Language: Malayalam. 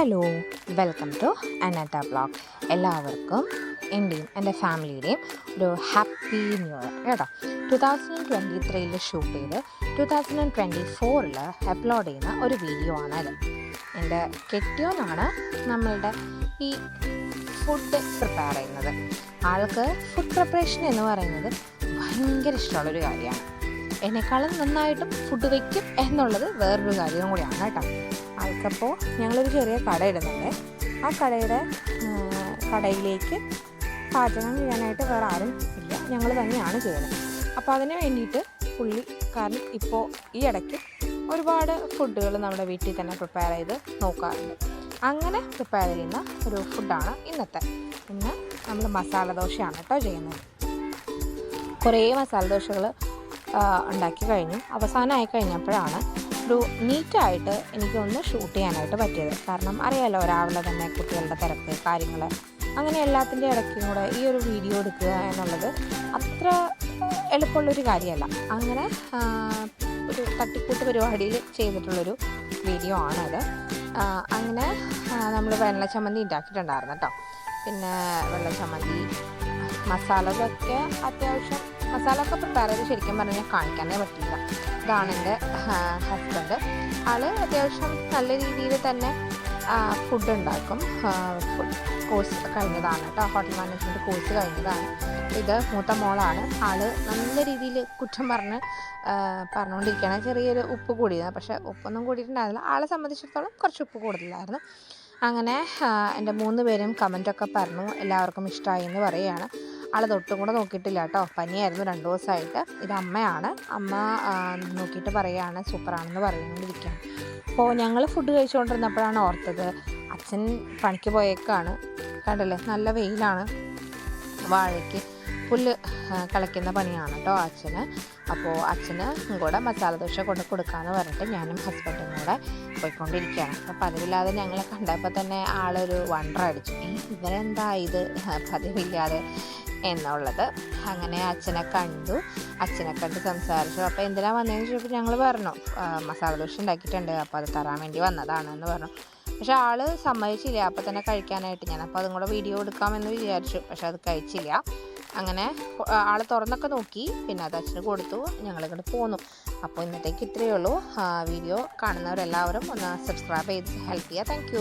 Hello, welcome to Anatha vlog. എല്ലാവർക്കും എൻ്റെയും എൻ്റെ ഫാമിലിയുടെയും ഒരു ഹാപ്പി ന്യൂ ഇയർ കേട്ടോ. 2023 ഷൂട്ട് ചെയ്ത് 2024 അപ്ലോഡ് ചെയ്യുന്ന ഒരു വീഡിയോ ആണത്. എൻ്റെ കെട്ടിയോനാണ് നമ്മളുടെ ഈ ഫുഡ് പ്രിപ്പയർ ചെയ്യുന്നത്. ആൾക്ക് ഫുഡ് പ്രിപ്പറേഷൻ എന്ന് പറയുന്നത് ഭയങ്കര ഇഷ്ടമുള്ളൊരു കാര്യമാണ്. എന്നെക്കാളും നന്നായിട്ടും ഫുഡ് വയ്ക്കും എന്നുള്ളത് വേറൊരു കാര്യം കൂടിയാണ് കേട്ടോ. ആൾക്കപ്പോൾ ഞങ്ങളൊരു ചെറിയ കട ഇടുന്നുണ്ട്. ആ കടയിലേക്ക് പാചകം ചെയ്യാനായിട്ട് വേറെ ആരും ഇല്ല, ഞങ്ങൾ തന്നെയാണ് ചെയ്യുന്നത്. അപ്പോൾ അതിന് വേണ്ടിയിട്ട് കാരണം ഇപ്പോൾ ഈ ഇടയ്ക്ക് ഒരുപാട് ഫുഡുകൾ നമ്മുടെ വീട്ടിൽ തന്നെ പ്രിപ്പയർ ചെയ്ത് നോക്കാറുണ്ട്. അങ്ങനെ പ്രിപ്പയർ ചെയ്യുന്ന ഒരു ഫുഡാണ് ഇന്ന് നമ്മൾ മസാല ദോശയാണ് കേട്ടോ ചെയ്യുന്നത്. കുറേ മസാല ദോശകൾ ഉണ്ടാക്കി കഴിഞ്ഞു. അവസാനമായി കഴിഞ്ഞപ്പോഴാണ് ഒരു നീറ്റായിട്ട് എനിക്കൊന്ന് ഷൂട്ട് ചെയ്യാനായിട്ട് പറ്റിയത്. കാരണം അറിയാമല്ലോ, രാവിലെ തന്നെ കുട്ടികളുടെ തിരക്ക് കാര്യങ്ങൾ അങ്ങനെ എല്ലാത്തിൻ്റെ ഇടയ്ക്കും കൂടെ ഈ ഒരു വീഡിയോ എടുക്കുക എന്നുള്ളത് അത്ര എളുപ്പമുള്ളൊരു കാര്യമല്ല. അങ്ങനെ ഒരു തട്ടിക്കൂട്ട് പരിപാടിയിൽ ചെയ്തിട്ടുള്ളൊരു വീഡിയോ ആണത്. അങ്ങനെ നമ്മൾ വെള്ള ചമ്മന്തി ഉണ്ടാക്കിയിട്ടുണ്ടായിരുന്നു കേട്ടോ. പിന്നെ വെള്ള ചമ്മന്തി മസാലകളൊക്കെ അത്യാവശ്യം മസാലയൊക്കെ പ്രിപ്പയർ ചെയ്ത് ശരിക്കും പറഞ്ഞാൽ കാണിക്കാനേ പറ്റില്ല. ഇതാണ് എൻ്റെ ഹസ്ബൻഡ്. ആൾ അത്യാവശ്യം നല്ല രീതിയിൽ തന്നെ ഫുഡ് ഉണ്ടാക്കും. കോഴ്സ് കഴിഞ്ഞതാണ് കേട്ടോ, ഹോട്ടൽ മാനേജ്മെൻറ്റ് കോഴ്സ് കഴിഞ്ഞതാണ്. ഇത് മൂത്ത മോളാണ്. ആൾ നല്ല രീതിയിൽ കുറ്റം പറഞ്ഞുകൊണ്ടിരിക്കുകയാണ്. ചെറിയൊരു ഉപ്പ് കൂടിയത്, പക്ഷേ ഉപ്പൊന്നും കൂടിയിട്ടുണ്ടായിരുന്നില്ല. ആളെ സംബന്ധിച്ചിടത്തോളം കുറച്ച് ഉപ്പ് കൂടുതലായിരുന്നു. അങ്ങനെ എൻ്റെ 3 പേരും കമൻറ്റൊക്കെ പറഞ്ഞു, എല്ലാവർക്കും ഇഷ്ടമായി എന്ന് പറയുകയാണ്. ആൾ തൊട്ടും കൂടെ നോക്കിയിട്ടില്ല കേട്ടോ, പനിയായിരുന്നു 2 ദിവസമായിട്ട്. ഇത് അമ്മയാണ്. അമ്മ നോക്കിയിട്ട് പറയുകയാണ് സൂപ്പറാണെന്ന് പറഞ്ഞുകൊണ്ടിരിക്കുകയാണ്. അപ്പോൾ ഞങ്ങൾ ഫുഡ് കഴിച്ചുകൊണ്ടിരുന്നപ്പോഴാണ് ഓർത്തത്, അച്ഛൻ പണിക്ക് പോയേക്കാണ്. കണ്ടല്ലേ, നല്ല വെയിലാണ്. വാഴയ്ക്ക് പുല്ല് കളയ്ക്കുന്ന പണിയാണ് കേട്ടോ അച്ഛന്. അപ്പോൾ അച്ഛന് കൂടെ മസാല ദോശ കൊണ്ട് കൊടുക്കാമെന്ന് പറഞ്ഞിട്ട് ഞാനും ഹസ്ബൻഡും കൂടെ പോയിക്കൊണ്ടിരിക്കുകയാണ്. അപ്പോൾ പതിവില്ലാതെ ഞങ്ങളെ കണ്ടപ്പോൾ തന്നെ ആളൊരു വണ്ടർ അടിച്ചു, ഇവരെന്താ ഇത് പതിവില്ലാതെ എന്നുള്ളത്. അങ്ങനെ അച്ഛനെ കണ്ട് സംസാരിച്ചു. അപ്പോൾ എന്തിനാണ് വന്നതെന്ന് ചോദിച്ചപ്പോൾ ഞങ്ങൾ പറഞ്ഞു മസാല ദോശ ഉണ്ടാക്കിയിട്ടുണ്ട്, അപ്പോൾ അത് തരാൻ വേണ്ടി വന്നതാണെന്ന് പറഞ്ഞു. പക്ഷെ ആൾ സമ്മതിച്ചില്ല അപ്പോൾ തന്നെ കഴിക്കാനായിട്ട്. ഞാനപ്പോൾ അതും കൂടെ വീഡിയോ എടുക്കാമെന്ന് വിചാരിച്ചു, പക്ഷെ അത് കഴിച്ചില്ല. അങ്ങനെ ആൾ തുറന്നൊക്കെ നോക്കി, പിന്നെ അത് അച്ഛന് കൊടുത്തു, ഞങ്ങളിങ്ങോട്ട് പോന്നു. അപ്പോൾ ഇന്നത്തേക്ക് ഇത്രയേ ഉള്ളൂ. വീഡിയോ കാണുന്നവരെല്ലാവരും ഒന്ന് സബ്സ്ക്രൈബ് ചെയ്ത് ഹെൽപ്പ് ചെയ്യുക. Thank you.